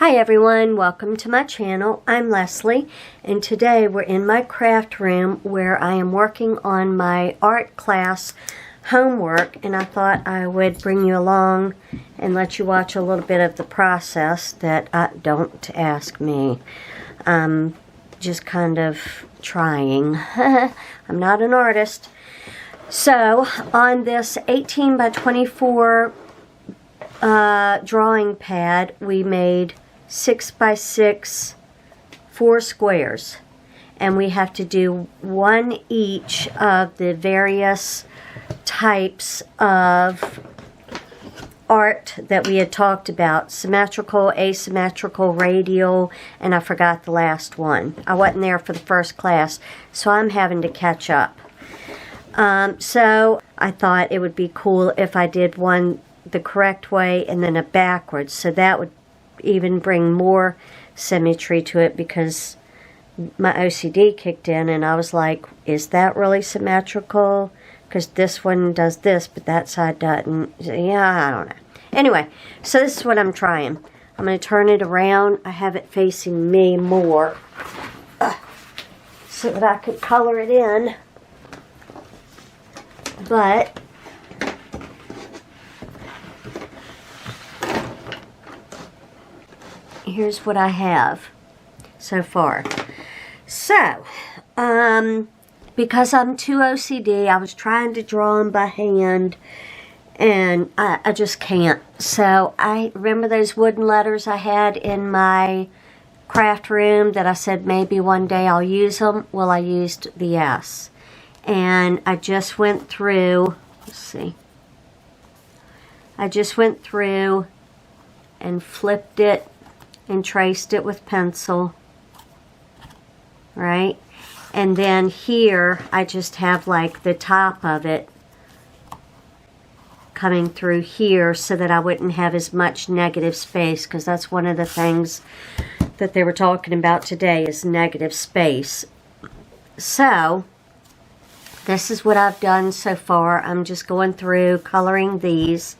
Hi everyone, welcome to my channel. I'm Leslie, and today we're in my craft room where I am working on my art class homework, and I thought I would bring you along and let you watch a little bit of the process that don't ask me. I'm just kind of trying. I'm not an artist. So on this 18 by 24 drawing pad, we made 6 by 6 4 squares, and we have to do one each of the various types of art that we had talked about: symmetrical, asymmetrical, radial, and I forgot the last one. I wasn't there for the first class, so I'm having to catch up. So I thought it would be cool if I did one the correct way and then a backwards, so that would even bring more symmetry to it, because my OCD kicked in and I was like, is that really symmetrical? Because this one does this, but that side doesn't. Yeah, I don't know. Anyway, so this is what I'm trying. I'm going to turn it around. I have it facing me more so that I could color it in. But here's what I have so far. So, because I'm too OCD, I was trying to draw them by hand, and I just can't. So, I remember those wooden letters I had in my craft room that I said maybe one day I'll use them? Well, I used the S. And I just went through, let's see, I just went through and flipped it and traced it with pencil, right? And then here I just have like the top of it coming through here so that I wouldn't have as much negative space, because that's one of the things that they were talking about today, is negative space. So this is what I've done so far. I'm just going through coloring these.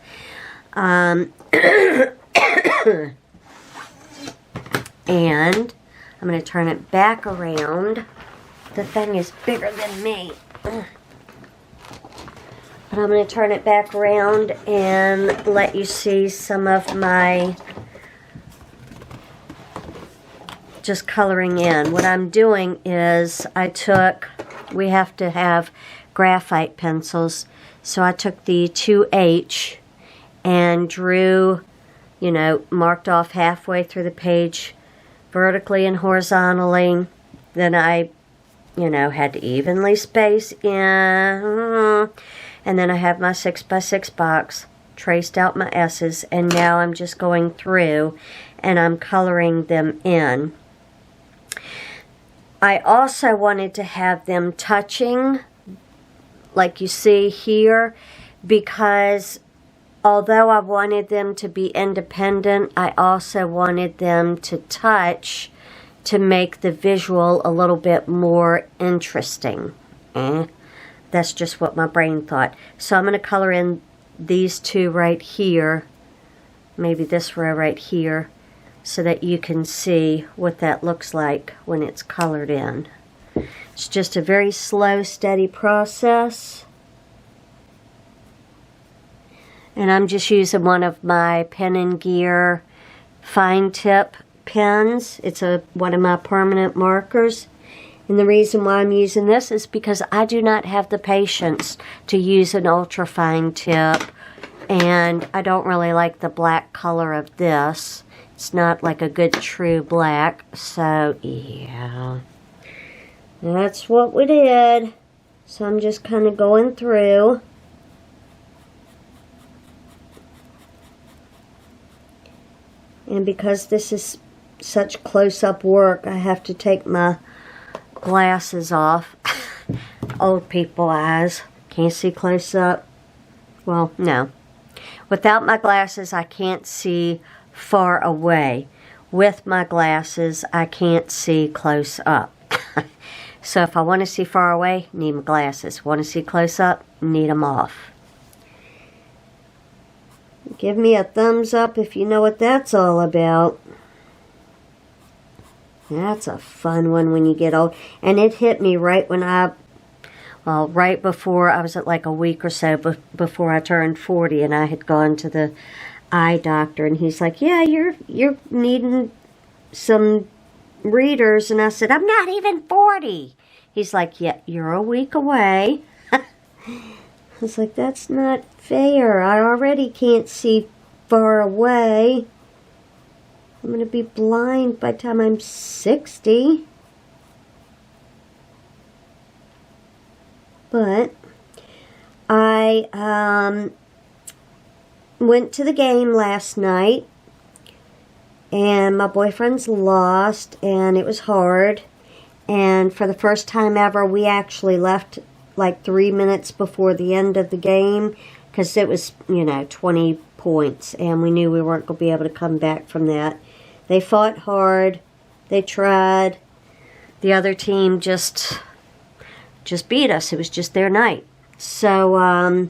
And I'm going to turn it back around. The thing is bigger than me. But I'm going to turn it back around and let you see some of my just coloring in. What I'm doing is we have to have graphite pencils, so I took the 2H and drew, marked off halfway through the page vertically and horizontally. Then I, had to evenly space in, and then I have my 6 by 6 box, traced out my S's, and now I'm just going through and I'm coloring them in. I also wanted to have them touching, like you see here, because although I wanted them to be independent, I also wanted them to touch to make the visual a little bit more interesting. That's just what my brain thought. So I'm going to color in these two right here, maybe this row right here, so that you can see what that looks like when it's colored in. It's just a very slow, steady process. And I'm just using one of my Pen & Gear fine tip pens. It's one of my permanent markers. And the reason why I'm using this is because I do not have the patience to use an ultra fine tip. And I don't really like the black color of this. It's not like a good true black. So, yeah. That's what we did. So I'm just kind of going through. And because this is such close-up work, I have to take my glasses off. Old people eyes. Can't see close up. Well, no. Without my glasses, I can't see far away. With my glasses, I can't see close up. So if I want to see far away, need my glasses. Want to see close up, need them off. Give me a thumbs up if you know what that's all about. That's a fun one when you get old. And it hit me right when well, right before, I was at like a week or so before I turned 40, and I had gone to the eye doctor, and he's like, yeah, you're needing some readers. And I said, I'm not even 40. He's like, yeah, you're a week away. I was like, that's not fair. I already can't see far away. I'm going to be blind by the time I'm 60. But I went to the game last night, and my boyfriend's lost, and it was hard. And for the first time ever, we actually left like 3 minutes before the end of the game, because it was, 20 points, and we knew we weren't going to be able to come back from that. They fought hard. They tried. The other team just beat us. It was just their night. So,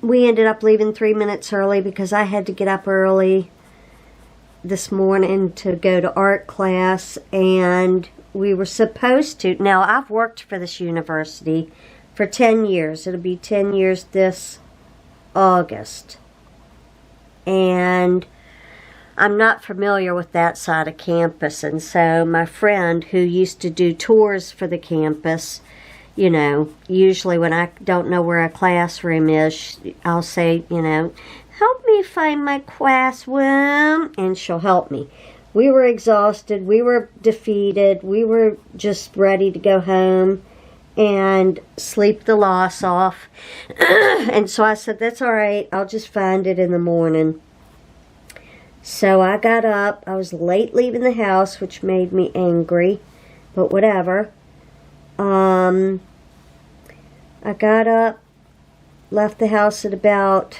we ended up leaving 3 minutes early because I had to get up early this morning to go to art class, and we were supposed to. Now, I've worked for this university for 10 years. It'll be 10 years this August. And I'm not familiar with that side of campus, and so my friend who used to do tours for the campus, usually when I don't know where a classroom is, I'll say, help me find my classroom, and she'll help me. We were exhausted, we were defeated, we were just ready to go home and sleep the loss off. And so I said, that's all right, I'll just find it in the morning. So I got up. I was late leaving the house, which made me angry, but whatever. I got up, left the house at about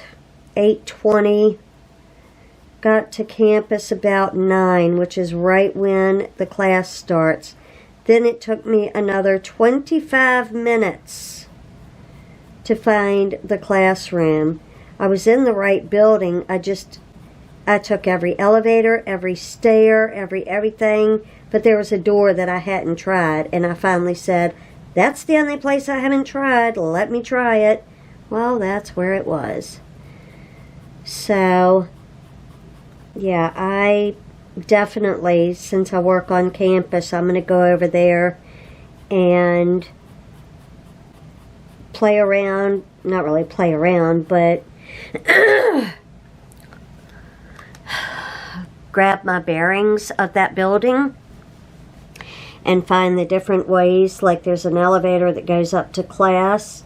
8:20, got to campus about 9, which is right when the class starts. Then it took me another 25 minutes to find the classroom. I was in the right building. I took every elevator, every stair, everything, but there was a door that I hadn't tried, and I finally said, that's the only place I haven't tried, let me try it. Well, that's where it was. So, yeah, I definitely, since I work on campus, I'm going to go over there and play around, not really play around, but grab my bearings of that building and find the different ways. Like there's an elevator that goes up to class,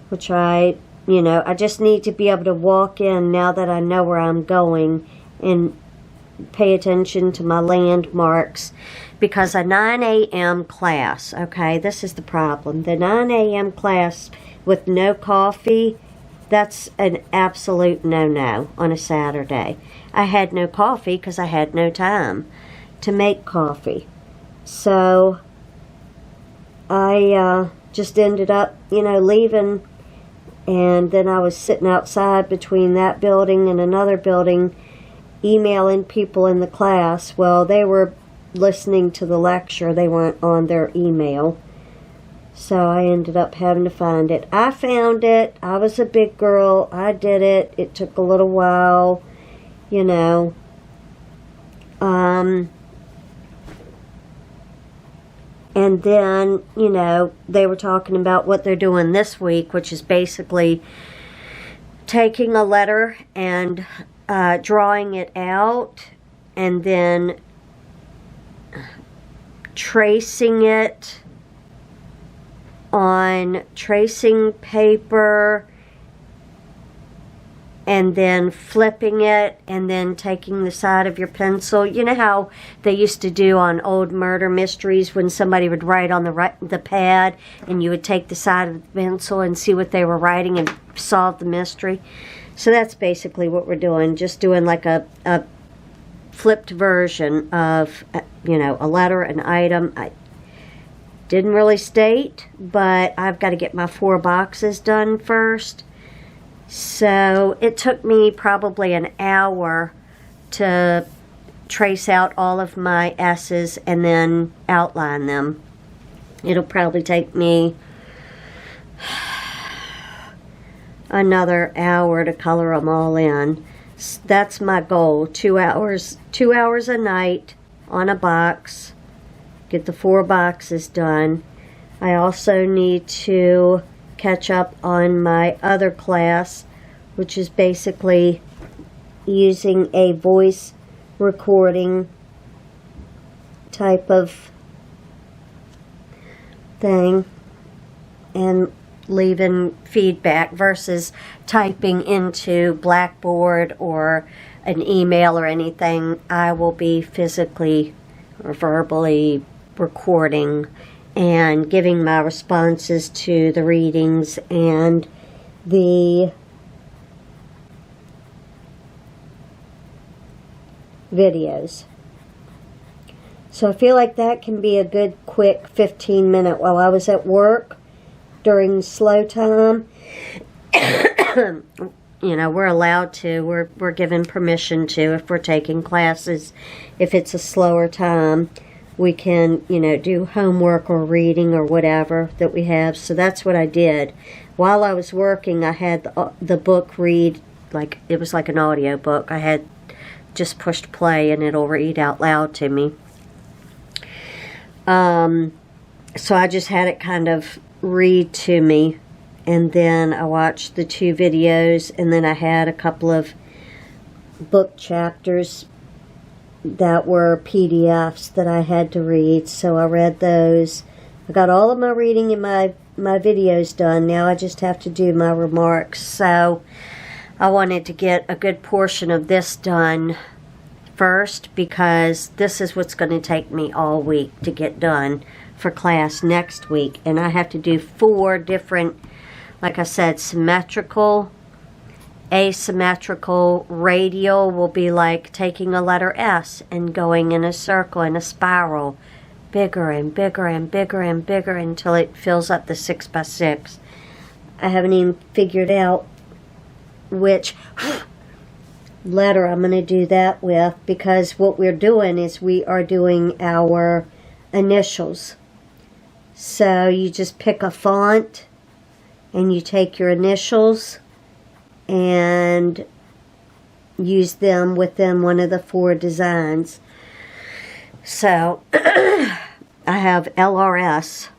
which I just need to be able to walk in now that I know where I'm going and pay attention to my landmarks, because a 9 a.m. class, okay, this is the problem. The 9 a.m. class with no coffee, that's an absolute no-no on a Saturday. I had no coffee because I had no time to make coffee. So I just ended up, leaving, and then I was sitting outside between that building and another building emailing people in the class. Well, they were listening to the lecture. They weren't on their email. So I ended up having to find it. I found it. I was a big girl. I did it. It took a little while, and then, they were talking about what they're doing this week, which is basically taking a letter and drawing it out, and then tracing it on tracing paper, and then flipping it, and then taking the side of your pencil. You know how they used to do on old murder mysteries when somebody would write on the pad, and you would take the side of the pencil and see what they were writing and solve the mystery? So that's basically what we're doing, just doing like a flipped version of, a letter, an item. Didn't really state, but I've got to get my 4 boxes done first. So it took me probably an hour to trace out all of my S's and then outline them. It'll probably take me another hour to color them all in. That's my goal. 2 hours a night on a box. Get the 4 boxes done. I also need to catch up on my other class, which is basically using a voice recording type of thing and leaving feedback versus typing into Blackboard or an email or anything. I will be physically or verbally recording and giving my responses to the readings and the videos. So I feel like that can be a good quick 15-minute while I was at work during slow time. You know, we're allowed to, we're given permission to, if we're taking classes, if it's a slower time, we can, you know, do homework or reading or whatever that we have. So that's what I did. While I was working, I had the book read, like, it was like an audio book. I had just pushed play and it'll read out loud to me. So I just had it kind of read to me, and then I watched the 2 videos, and then I had a couple of book chapters that were PDFs that I had to read, so I read those. I got all of my reading and my videos done. Now I just have to do my remarks. So I wanted to get a good portion of this done first, because this is what's going to take me all week to get done for class next week. And I have to do 4 different, like I said, symmetrical, asymmetrical. Radial will be like taking a letter S and going in a circle, in a spiral, bigger and bigger and bigger and bigger until it fills up the 6x6. I haven't even figured out which letter I'm going to do that with, because what we're doing is we are doing our initials. So you just pick a font and you take your initials and use them within one of the 4 designs. So I have LRS,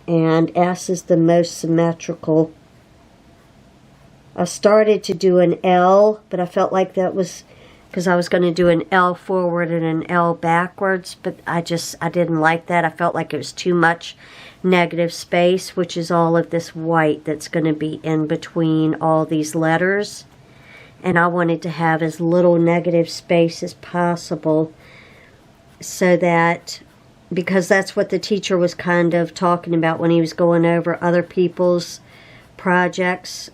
and S is the most symmetrical. I started to do an L, but I felt like that was because I was going to do an L forward and an L backwards, but I didn't like that. I felt like it was too much negative space, which is all of this white that's going to be in between all these letters. And I wanted to have as little negative space as possible, so that, because that's what the teacher was kind of talking about when he was going over other people's projects.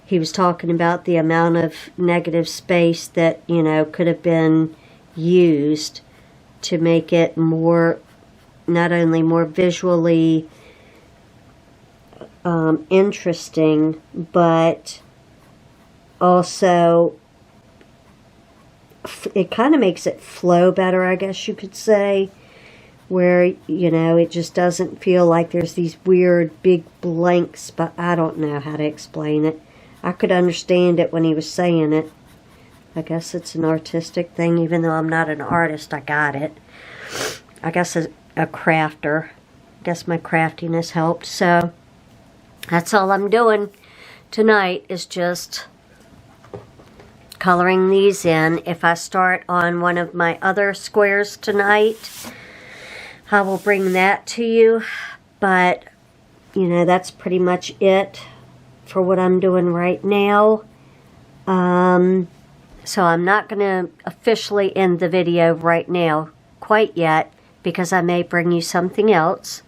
He was talking about the amount of negative space that, you know, could have been used to make it more, not only more visually interesting, but also it kind of makes it flow better, I guess you could say, where, you know, it just doesn't feel like there's these weird big blanks, but I don't know how to explain it. I could understand it when he was saying it. I guess it's an artistic thing, even though I'm not an artist, I got it. I guess a crafter. I guess my craftiness helped. So that's all I'm doing tonight, is just coloring these in. If I start on one of my other squares tonight, I will bring that to you. But, you know, that's pretty much it for what I'm doing right now. So I'm not going to officially end the video right now quite yet, because I may bring you something else.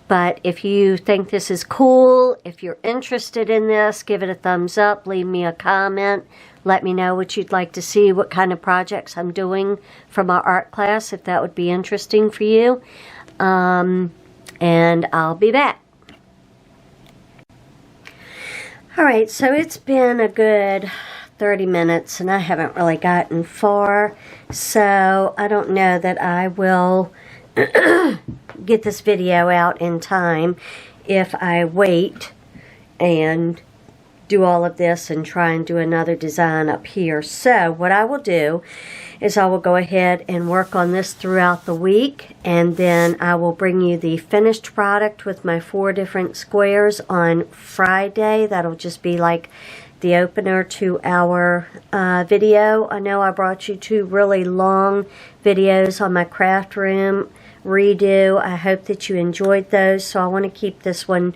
But if you think this is cool, if you're interested in this, give it a thumbs up, leave me a comment, Let me know what you'd like to see, what kind of projects I'm doing for my art class, if that would be interesting for you. And I'll be back. Alright, so it's been a good 30 minutes and I haven't really gotten far, so I don't know that I will get this video out in time if I wait and do all of this and try and do another design up here. So what I will do is I will go ahead and work on this throughout the week, and then I will bring you the finished product with my 4 different squares on Friday. That'll just be like the opener to our video. I know I brought you 2 really long videos on my craft room redo. I hope that you enjoyed those, so I want to keep this one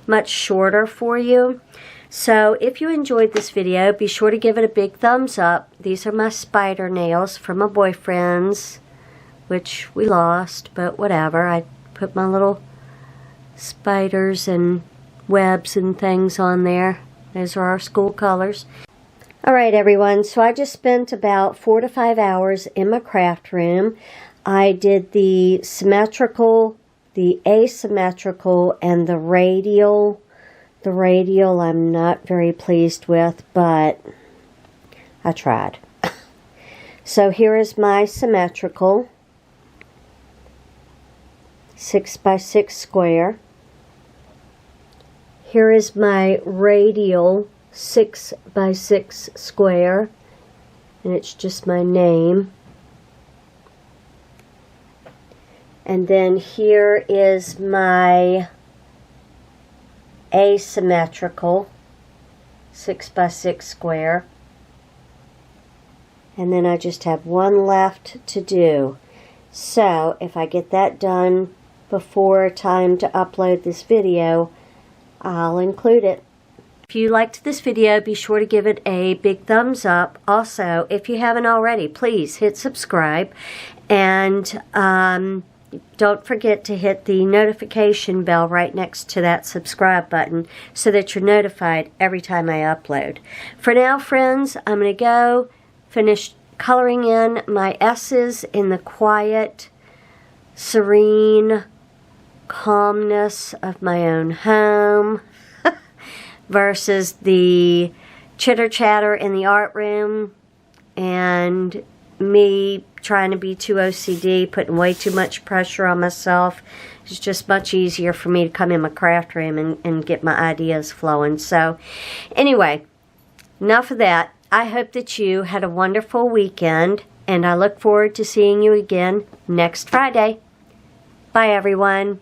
much shorter for you. So if you enjoyed this video, be sure to give it a big thumbs up. These are my spider nails from my boyfriend's, which we lost, but whatever. I put my little spiders and webs and things on there. Those are our school colors. Alright everyone, so I just spent about 4 to 5 hours in my craft room. I did the symmetrical, the asymmetrical, and the radial. The radial I'm not very pleased with, but I tried. So here is my symmetrical 6x6 square. Here is my radial 6x6 square, and it's just my name. And then here is my asymmetrical 6x6 square, and then I just have one left to do. So if I get that done before time to upload this video, I'll include it. If you liked this video, be sure to give it a big thumbs up. Also, if you haven't already, please hit subscribe, and don't forget to hit the notification bell right next to that subscribe button so that you're notified every time I upload. For now, friends, I'm going to go finish coloring in my S's in the quiet, serene calmness of my own home versus the chitter chatter in the art room and me trying to be too OCD, putting way too much pressure on myself. It's just much easier for me to come in my craft room and get my ideas flowing. So anyway, enough of that. I hope that you had a wonderful weekend, and I look forward to seeing you again next Friday. Bye everyone.